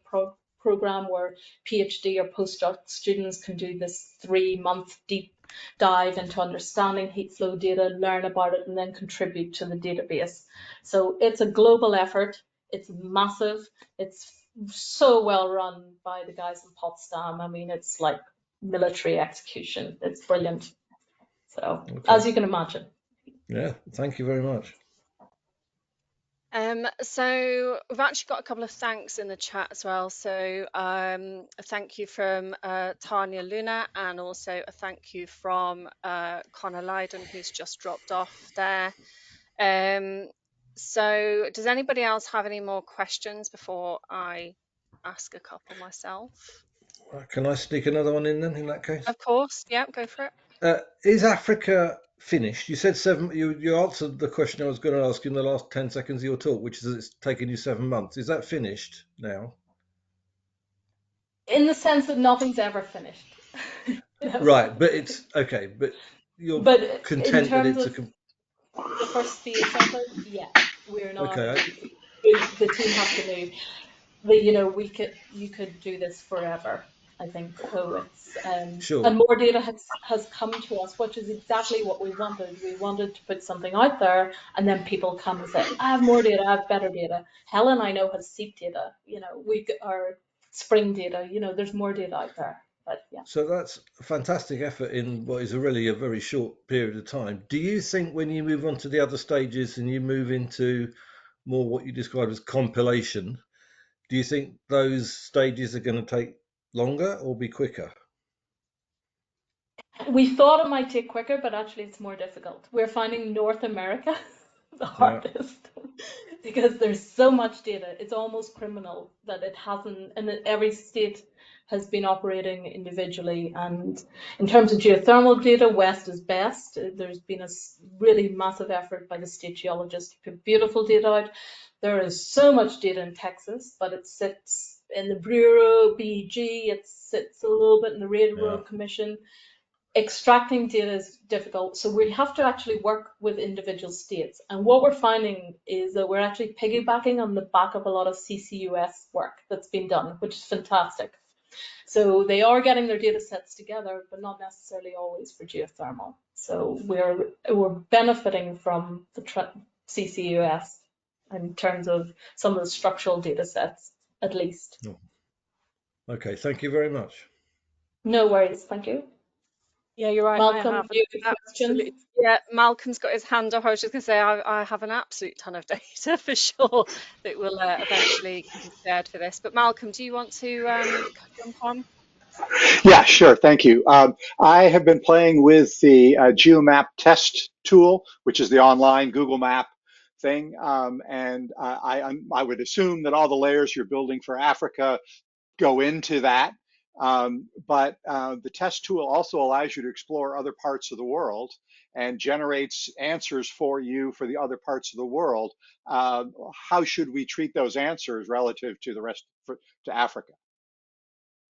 program where PhD or postdoc students can do this 3-month deep dive into understanding heat flow data, learn about it, and then contribute to the database. So it's a global effort. It's massive. It's so well run by the guys in Potsdam. I mean, it's like military execution. It's brilliant. So, as you can imagine. Yeah, thank you very much. So we've actually got a couple of thanks in the chat as well. So a thank you from Tanya Luna, and also a thank you from Connor Lydon, who's just dropped off there. So does anybody else have any more questions before I ask a couple myself? Can I sneak another one in then, in that case? Of course, yeah, go for it. Is Africa finished? You said 7. You answered the question I was going to ask in the last 10 seconds of your talk, which is it's taken you 7 months. Is that finished now? In the sense that nothing's ever finished. Right, but it's okay. But you're content that it's the first phase of it, yeah, we're not. Okay. The team has to move. You could do this forever, I think. So it's Sure. and more data has come to us, which is exactly what we wanted. We wanted to put something out there, and then people come and say, "I have more data. I have better data." Helen, I know, has seep data. We our spring data. There's more data out there. But yeah. So that's a fantastic effort in what is really a very short period of time. Do you think when you move on to the other stages and you move into more what you describe as compilation, do you think those stages are going to take longer or be quicker? We thought it might take quicker, but actually it's more difficult. We're finding North America the hardest because there's so much data. It's almost criminal that it hasn't, and that every state has been operating individually. And in terms of geothermal data, West is best. There's been a really massive effort by the state geologists to put beautiful data out. There is so much data in Texas, but it sits in the Bureau, BEG, it sits a little bit in the Railroad Commission. Extracting data is difficult, so we have to actually work with individual states. And what we're finding is that we're actually piggybacking on the back of a lot of CCUS work that's been done, which is fantastic. So they are getting their data sets together, but not necessarily always for geothermal. So we're benefiting from the CCUS in terms of some of the structural data sets, at least. Okay, thank you very much. No worries, thank you. Yeah, you're right. Malcolm, do you have questions? Yeah, Malcolm's got his hand up. I was just going to say I have an absolute ton of data for sure that will eventually be shared for this. But Malcolm, do you want to jump on? Yeah, sure. Thank you. I have been playing with the GeoMap test tool, which is the online Google Map thing. And I would assume that all the layers you're building for Africa go into that. But the test tool also allows you to explore other parts of the world and generates answers for you for the other parts of the world. How should we treat those answers relative to the rest, to Africa?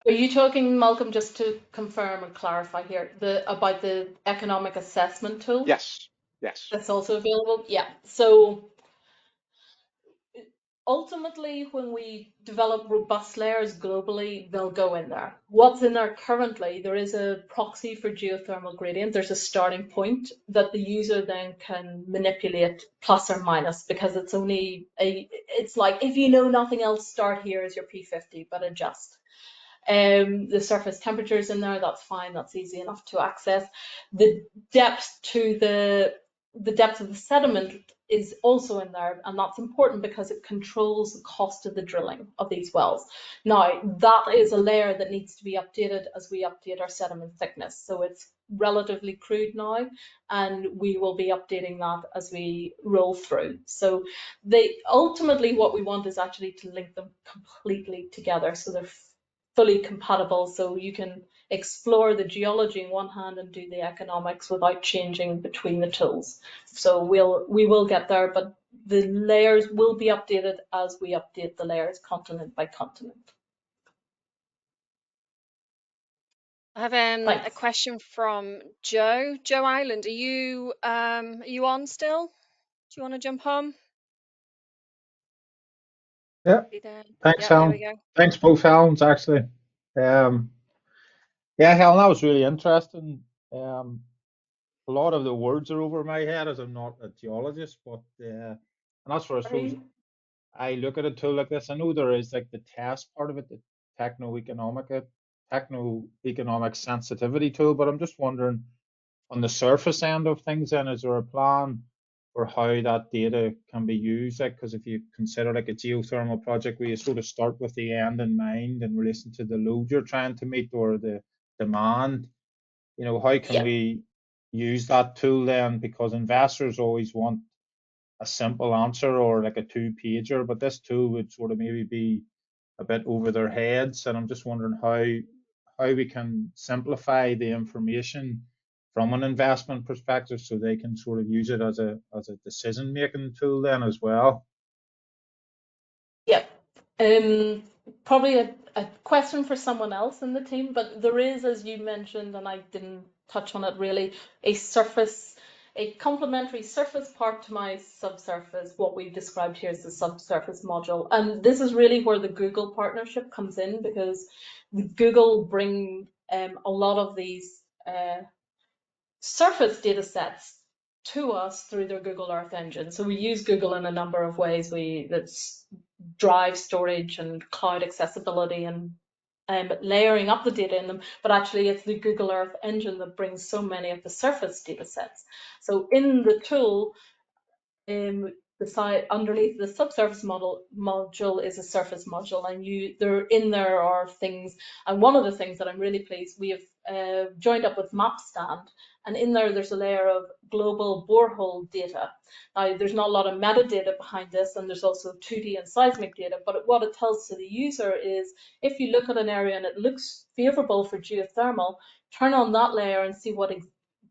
Are you talking, Malcolm, just to confirm and clarify here, about the economic assessment tool? Yes, yes. That's also available? Yeah. So ultimately, when we develop robust layers globally, they'll go in there. What's in there currently, there is a proxy for geothermal gradient. There's a starting point that the user then can manipulate plus or minus, because it's only it's like, if you know nothing else, start here as your P50, but adjust. The surface temperatures in there, that's fine, that's easy enough to access. The depth of the sediment is also in there, and that's important because it controls the cost of the drilling of these wells. Now, that is a layer that needs to be updated as we update our sediment thickness. So it's relatively crude now, and we will be updating that as we roll through. So ultimately what we want is actually to link them completely together, so they're fully compatible, so you can explore the geology in one hand and do the economics without changing between the tools. So we will get there, but the layers will be updated as we update the layers continent by continent. I have a Thanks. question from Joe. Joe Island, are you on still? Do you want to jump on? Yeah, Be there. thanks, Yeah, there we Helen. go. Thanks, both Helens, actually. Yeah, Helen, that was really interesting. A lot of the words are over my head as I'm not a geologist, but and that's where I suppose I look at a tool like this. I know there is like the test part of it, the techno-economic sensitivity tool, but I'm just wondering on the surface end of things, then is there a plan for how that data can be used? Like, because if you consider like a geothermal project where you sort of start with the end in mind in relation to the load you're trying to meet or the demand, how can we use that tool then? Because investors always want a simple answer or like a two-pager, but this tool would sort of maybe be a bit over their heads. And I'm just wondering how we can simplify the information from an investment perspective so they can sort of use it as a decision-making tool then as well. Yeah. Probably a question for someone else in the team, but there is, as you mentioned, and I didn't touch on it really, a complementary surface part to my subsurface, what we've described here as the subsurface module. And this is really where the Google partnership comes in, because Google bring a lot of these surface data sets to us through their Google Earth engine. So we use Google in a number of ways. That's drive storage and cloud accessibility and layering up the data in them, but actually it's the Google Earth engine that brings so many of the surface data sets. So in the tool, the side underneath the subsurface module is a surface module, and there are things, and one of the things that I'm really pleased, we have joined up with MapStand, and in there's a layer of global borehole data. Now there's not a lot of metadata behind this, and there's also 2D and seismic data, but what it tells to the user is if you look at an area and it looks favorable for geothermal, turn on that layer and see what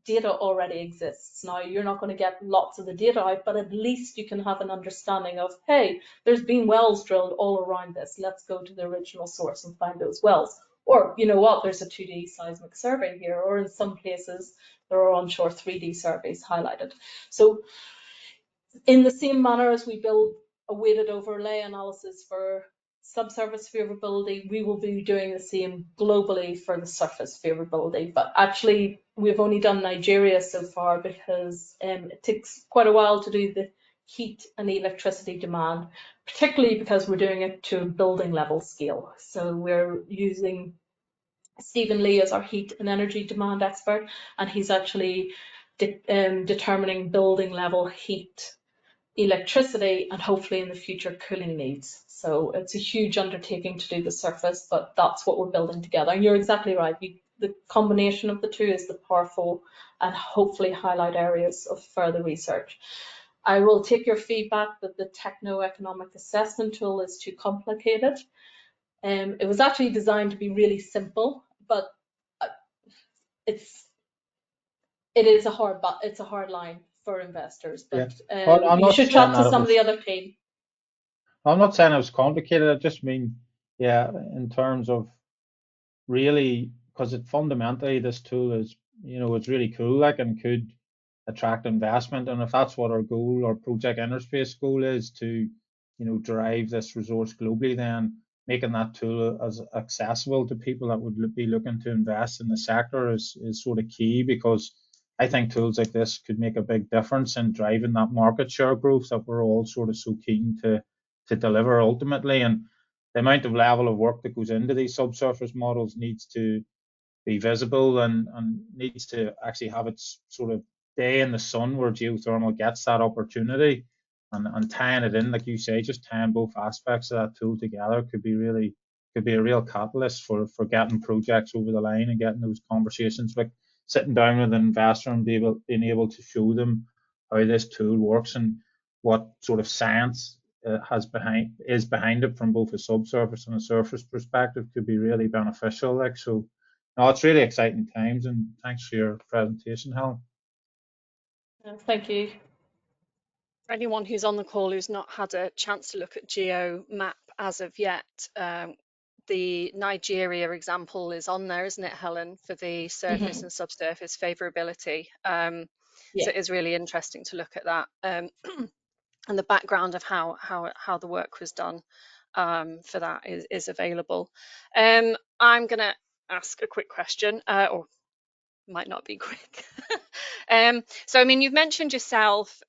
data already exists. Now, you're not going to get lots of the data out, but at least you can have an understanding of, hey, there's been wells drilled all around this. Let's go to the original source and find those wells. Or, you know what, there's a 2D seismic survey here, or in some places, there are onshore 3D surveys highlighted. So in the same manner as we build a weighted overlay analysis for subsurface favorability, we will be doing the same globally for the surface favorability. But actually, we've only done Nigeria so far because it takes quite a while to do the heat and electricity demand, particularly because we're doing it to a building level scale. So we're using Stephen Lee as our heat and energy demand expert, and he's actually determining building level heat, electricity, and hopefully in the future cooling needs. So it's a huge undertaking to do the surface, but that's what we're building together. And you're exactly right. The combination of the two is the powerful and hopefully highlight areas of further research. I will take your feedback that the techno-economic assessment tool is too complicated. It was actually designed to be really simple, but it is a hard line for investors. But I'm you not should saying chat to that it some of was. the other team. I'm not saying it was complicated. I just mean, yeah, in terms of really, because it fundamentally this tool is, it's really cool, like, and could attract investment. And if that's what our goal, our Project InnerSpace goal is to, drive this resource globally, then making that tool as accessible to people that would be looking to invest in the sector is sort of key, because I think tools like this could make a big difference in driving that market share growth that we're all sort of so keen to deliver ultimately. And the amount of level of work that goes into these subsurface models needs to be visible and needs to actually have its sort of day in the sun where geothermal gets that opportunity, and tying it in, like you say, just tying both aspects of that tool together could be a real catalyst for getting projects over the line and getting those conversations, like sitting down with an investor and being able to show them how this tool works and what sort of science is behind it from both a subsurface and a surface perspective could be really beneficial. Like, so no, it's really exciting times, and thanks for your presentation, Helen. Thank you. For anyone who's on the call who's not had a chance to look at GeoMap as of yet, the Nigeria example is on there, isn't it, Helen, for the surface and subsurface favourability. So it is really interesting to look at that and the background of how the work was done for that is available. I'm going to ask a quick question, or might not be quick. So I mean, you've mentioned yourself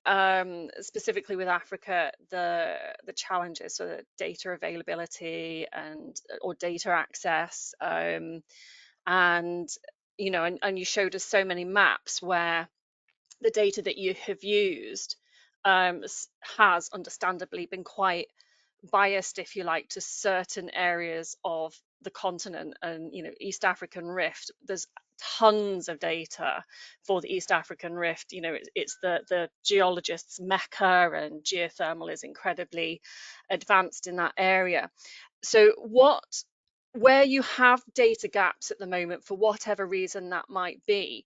specifically with Africa the challenges, so data availability or data access, and you know, and you showed us so many maps where the data that you have used has understandably been quite biased, if you like, to certain areas of the continent. And you know, East African Rift, there's tons of data for the East African Rift. You know, it's the geologists' mecca, and geothermal is incredibly advanced in that area. So where you have data gaps at the moment, for whatever reason that might be,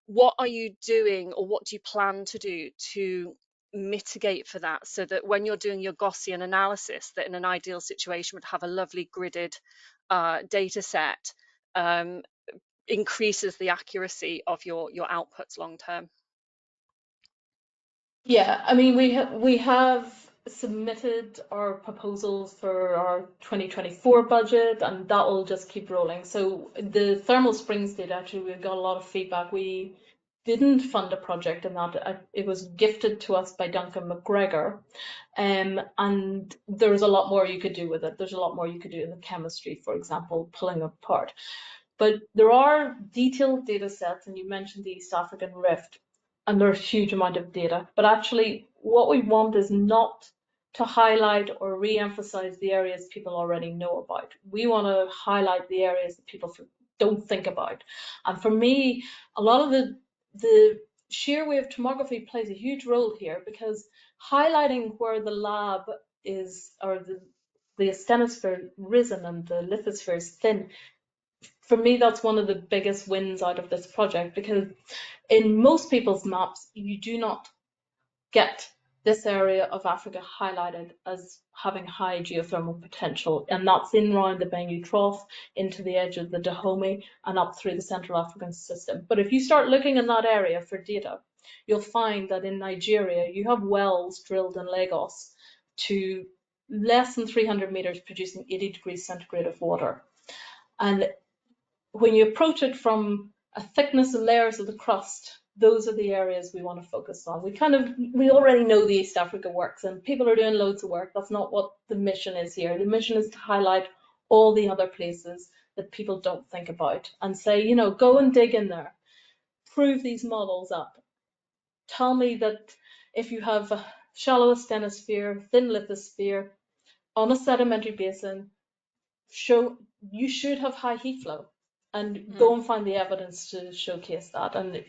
what are you doing, or what do you plan to do to mitigate for that, so that when you're doing your Gaussian analysis, that in an ideal situation would have a lovely gridded data set, increases the accuracy of your outputs long term? Yeah, I mean, we have submitted our proposals for our 2024 budget, and that will just keep rolling. So the thermal springs data, actually, we got a lot of feedback. We didn't fund a project in that. It was gifted to us by Duncan McGregor, and there's a lot more you could do with it. There's a lot more you could do in the chemistry, for example, pulling apart. But there are detailed data sets, and you mentioned the East African Rift, and there's a huge amount of data. But actually, what we want is not to highlight or re-emphasize the areas people already know about. We want to highlight the areas that people don't think about. And for me, a lot of the shear wave tomography plays a huge role here, because highlighting where the lab is, or the asthenosphere risen and the lithosphere is thin, for me, that's one of the biggest wins out of this project, because in most people's maps, you do not get this area of Africa highlighted as having high geothermal potential, and that's in around the Benue Trough, into the edge of the Dahomey, and up through the Central African system. But if you start looking in that area for data, you'll find that in Nigeria, you have wells drilled in Lagos to less than 300 meters producing 80 degrees centigrade of water. And when you approach it from a thickness and layers of the crust, those are the areas we want to focus on. We already know the East Africa works, and people are doing loads of work. That's not what the mission is here. The mission is to highlight all the other places that people don't think about, and say, you know, go and dig in there, prove these models up. Tell me that if you have a shallow asthenosphere, thin lithosphere, on a sedimentary basin, you should have high heat flow, and go and find the evidence to showcase that. And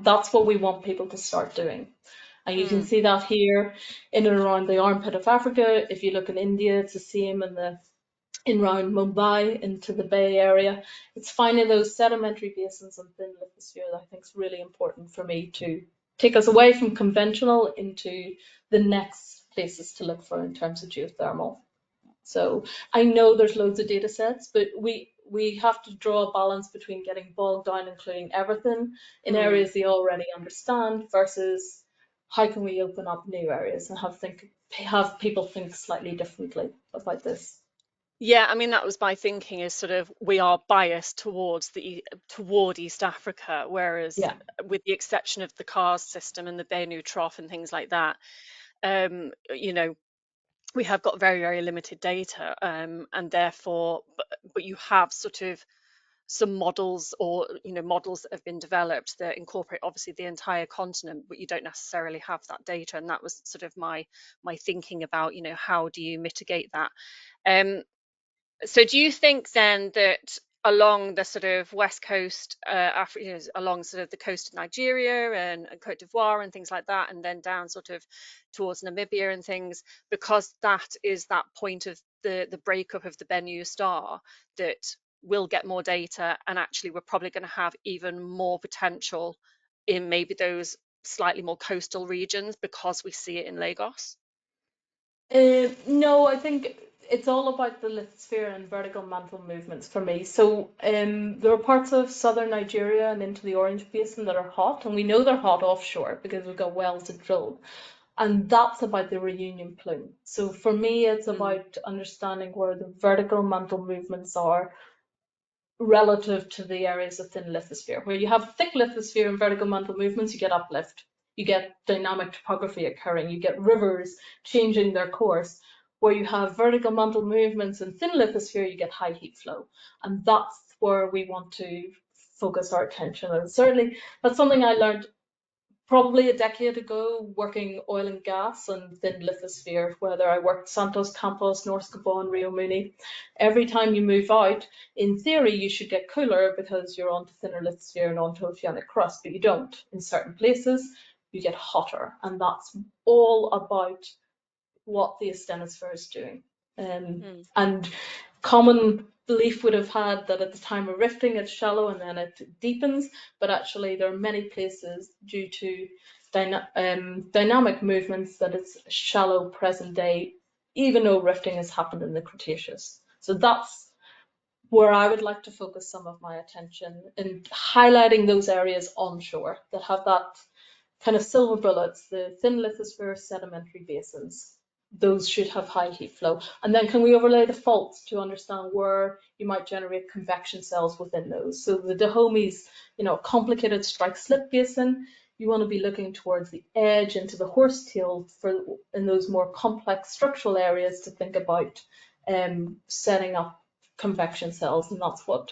that's what we want people to start doing. And you can see that here in and around the armpit of Africa. If you look in India, it's the same in around Mumbai into the Bay Area. It's finding those sedimentary basins and thin lithosphere that I think is really important for me to take us away from conventional into the next places to look for in terms of geothermal. So I know there's loads of data sets, but we have to draw a balance between getting bogged down including everything in areas they already understand, versus how can we open up new areas and have people think slightly differently about this. Yeah, I mean, that was my thinking, is sort of, we are biased toward East Africa, whereas with the exception of the karst system and the Benue Trough and things like that, you know, we have got very, very limited data, and therefore, but you have sort of some models, or you know, models that have been developed that incorporate obviously the entire continent, but you don't necessarily have that data. And that was sort of my thinking about, you know, how do you mitigate that? So do you think then that along the sort of west coast, Africa, you know, along sort of the coast of Nigeria and Cote d'Ivoire and things like that, and then down sort of towards Namibia and things, because that is that point of the breakup of the Benue Star, that we'll get more data, and actually we're probably going to have even more potential in maybe those slightly more coastal regions because we see it in Lagos? No, I think it's all about the lithosphere and vertical mantle movements for me. So there are parts of southern Nigeria and into the Orange Basin that are hot, and we know they're hot offshore because we've got wells to drill. And that's about the reunion plume. So for me, it's about understanding where the vertical mantle movements are relative to the areas of thin lithosphere. Where you have thick lithosphere and vertical mantle movements, you get uplift. You get dynamic topography occurring. You get rivers changing their course. Where you have vertical mantle movements and thin lithosphere, you get high heat flow. And that's where we want to focus our attention. And certainly that's something I learned probably a decade ago, working oil and gas and thin lithosphere, whether I worked Santos, Campos, North Gabon, Rio Muni. Every time you move out, in theory, you should get cooler because you're onto thinner lithosphere and onto oceanic crust, but you don't. In certain places, you get hotter, and that's all about what the asthenosphere is doing. And common belief would have had that at the time of rifting it's shallow and then it deepens, but actually there are many places due to dynamic movements that it's shallow present day, even though rifting has happened in the Cretaceous. So that's where I would like to focus some of my attention in highlighting those areas onshore that have that kind of silver bullets, the thin lithosphere sedimentary basins. Those should have high heat flow. And then can we overlay the faults to understand where you might generate convection cells within those? So the Dahome's, complicated strike slip basin, you want to be looking towards the edge into the horsetail in those more complex structural areas to think about setting up convection cells, and that's what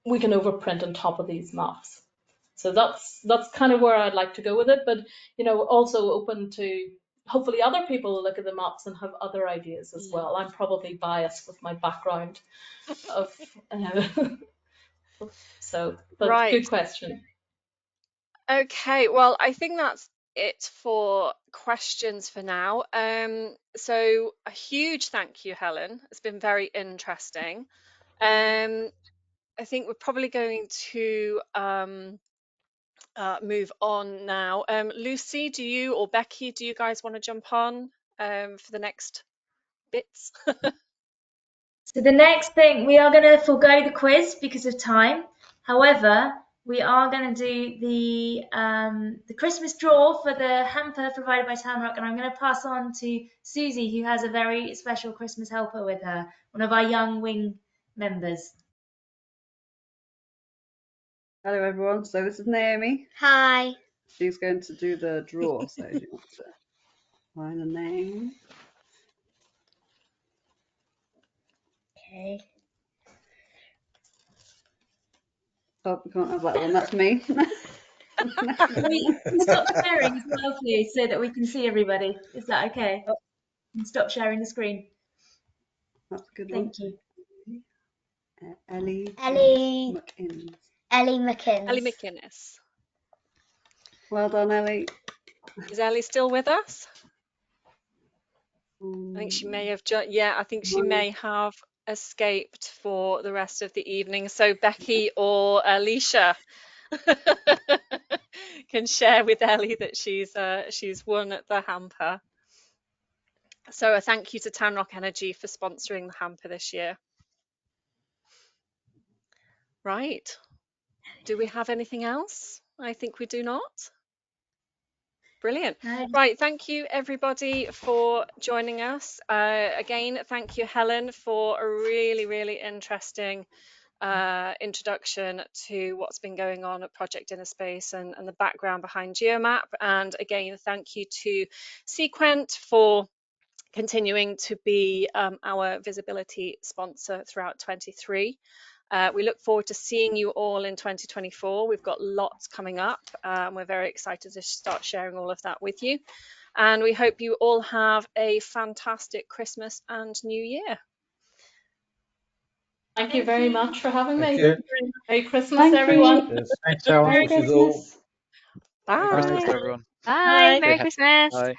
we can overprint on top of these maps. So that's kind of where I'd like to go with it, but also open to hopefully other people look at the maps and have other ideas as well. I'm probably biased with my background of but right. Good question. Okay, well, I think that's it for questions for now. So a huge thank you, Helen. It's been very interesting. I think we're probably going to move on now. Lucy, do you or Becky, do you guys want to jump on for the next bits? So the next thing, we are going to forego the quiz because of time. However, we are going to do the Christmas draw for the hamper provided by Tamrock, and I'm going to pass on to Susie, who has a very special Christmas helper with her, one of our young wing members. Hello everyone, so this is Naomi. Hi. She's going to do the draw, so you want to find a name. Okay. Oh, we can't have that one, that's me. We can stop sharing as well, please, so that we can see everybody. Is that okay? And stop sharing the screen. That's a good Thank one. You. Ellie McInnes. Ellie McInnes. Ellie McInnes. Well done, Ellie. Is Ellie still with us? I think she may have I think she may have escaped for the rest of the evening. So Becky or Alicia can share with Ellie that she's won at the hamper. So a thank you to Tamrock Energy for sponsoring the hamper this year. Right. Do we have anything else? I think we do not. Brilliant. Right, thank you everybody for joining us. Again, thank you Helen for a really, really interesting introduction to what's been going on at Project InnerSpace and the background behind GeoMap. And again, thank you to Sequent for continuing to be our visibility sponsor throughout 23. We look forward to seeing you all in 2024. We've got lots coming up. We're very excited to start sharing all of that with you. And we hope you all have a fantastic Christmas and New Year. Thank you very much for having me. Merry Christmas, Thank everyone. You. Thanks, Helen. Merry Christmas. Bye. Merry Christmas, everyone. Bye. Merry Christmas. Bye.